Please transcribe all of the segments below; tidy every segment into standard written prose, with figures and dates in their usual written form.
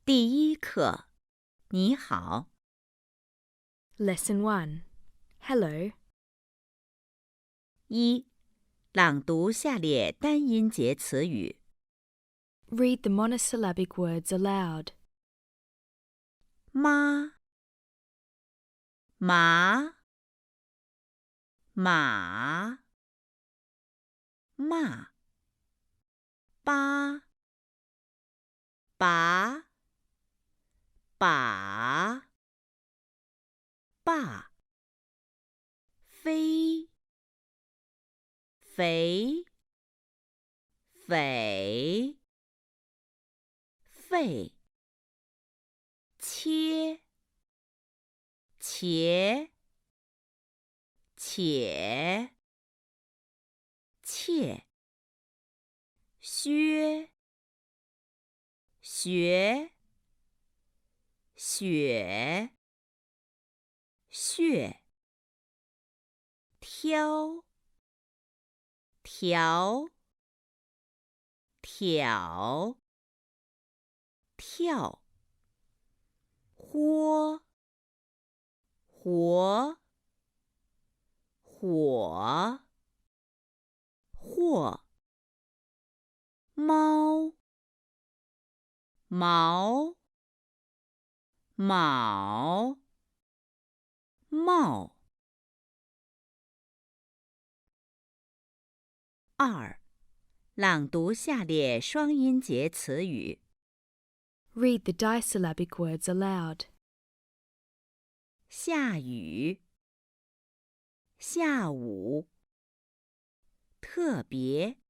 第一课，你好。Lesson 1. Hello. 一、朗读下列单音节词语。 Read the monosyllabic words aloud. 妈、麻、马、骂、八、拔、把、爸、飞、肥、匪、废、切、且、且、切、薛、学、雪、血、挑、条、挑、跳、豁、活、火、或、猫、毛、卯、帽。二、朗读下列双音节词语。 Read the disyllabic words aloud. 下雨、下午、特别、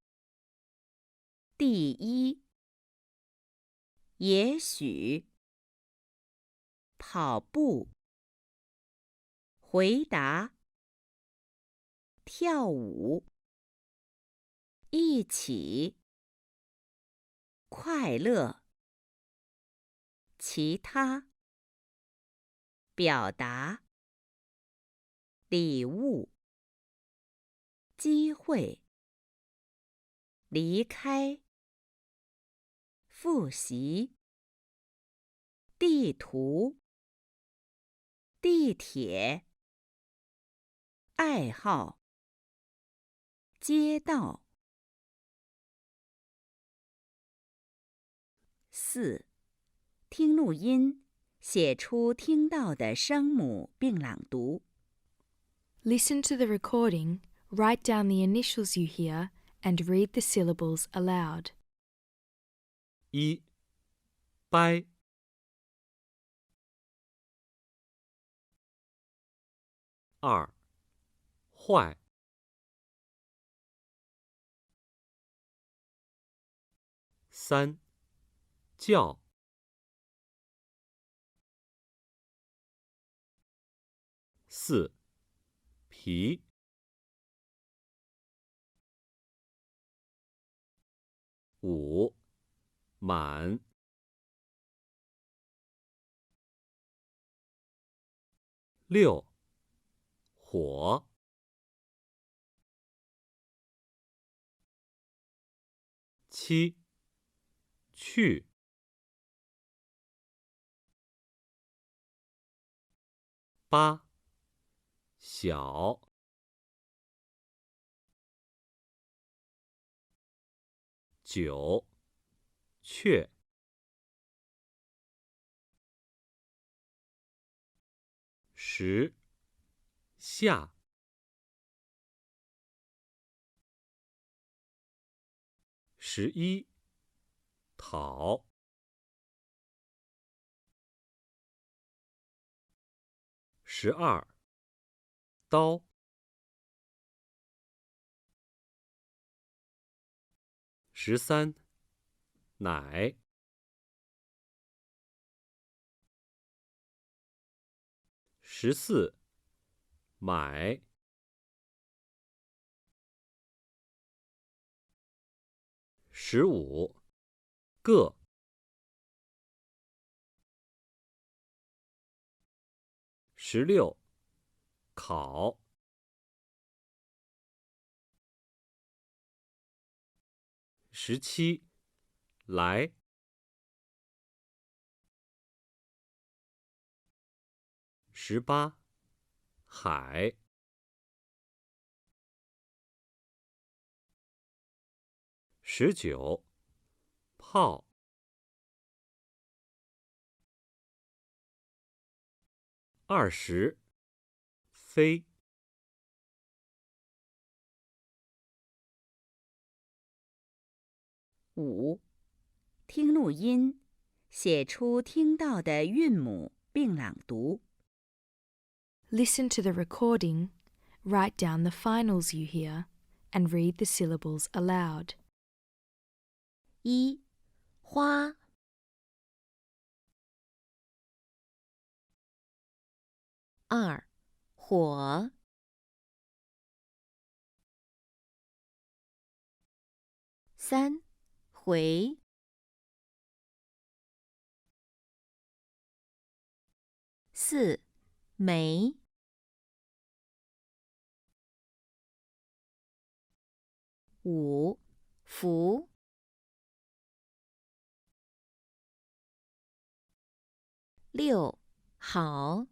第一、也许、跑步、回答、跳舞、一起、快乐、其他、表达、礼物、机会、离开、复习、地图、地铁、爱好、街道。四、听录音，写出听到的声母并朗读。 Listen to the recording, write down the initials you hear, and read the syllables aloud. 一、掰。二、坏。三、叫。四、皮。五、满。六、火。七、去。八、小。九、雀。十、下。11、讨。12、刀。13、奶。14、买。15、个。16、考。17、来。18海19炮20飞5. 听录音，写出听到的韵母并朗读。 Listen to the recording, write down the finals you hear, and read the syllables aloud. 1. 花 2. 火 3. 回 4. 没 5. 福 6. 好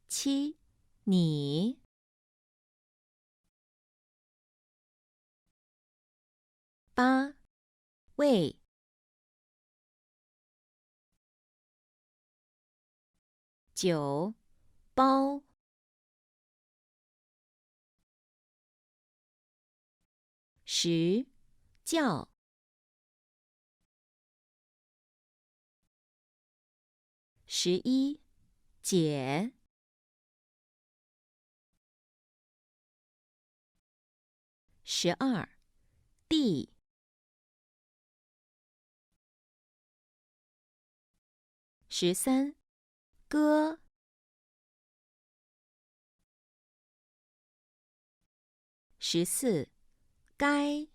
7. 你 8. 喂 9. 包 10. 叫 11. 姐 12. 弟 13. 哥 14. 该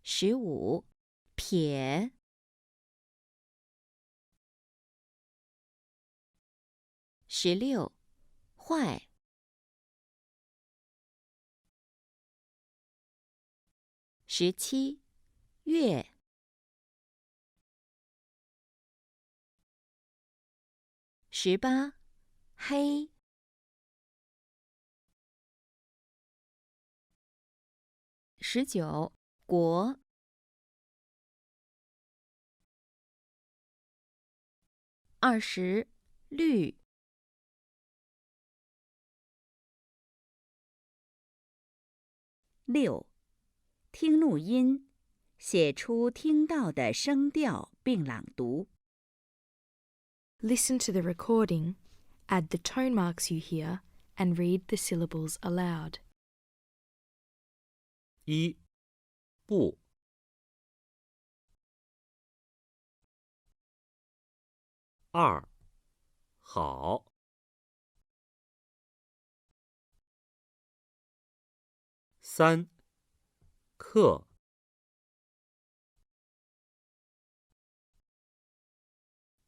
15. 撇 16. 坏 17. 月 18. 黑 19. 国 20. 绿 6. 听录音，写出听到的声调并朗读。 Listen to the recording, add the tone marks you hear, and read the syllables aloud. 1不2好3课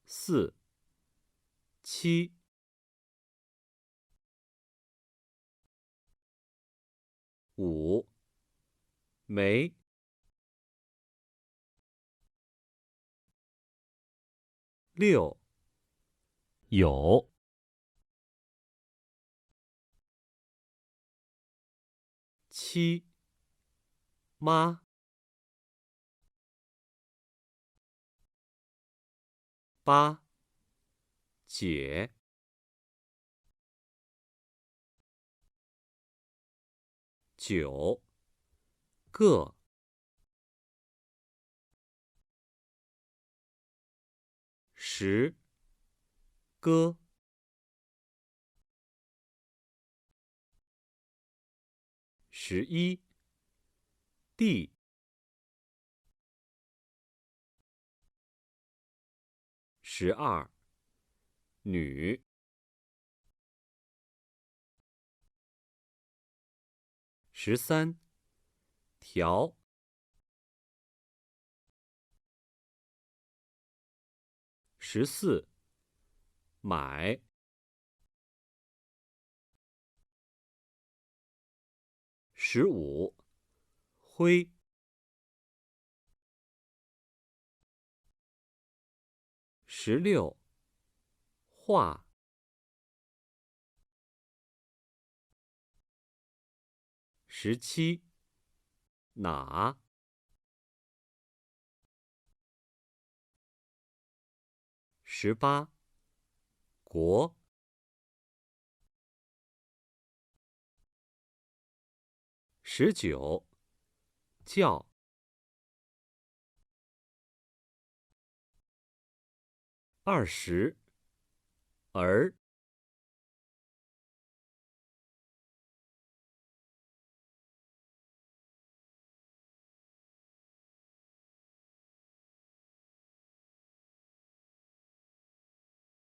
475没6有7妈8姐9个10歌11弟12女13条14买15灰16画17哪18国19叫20儿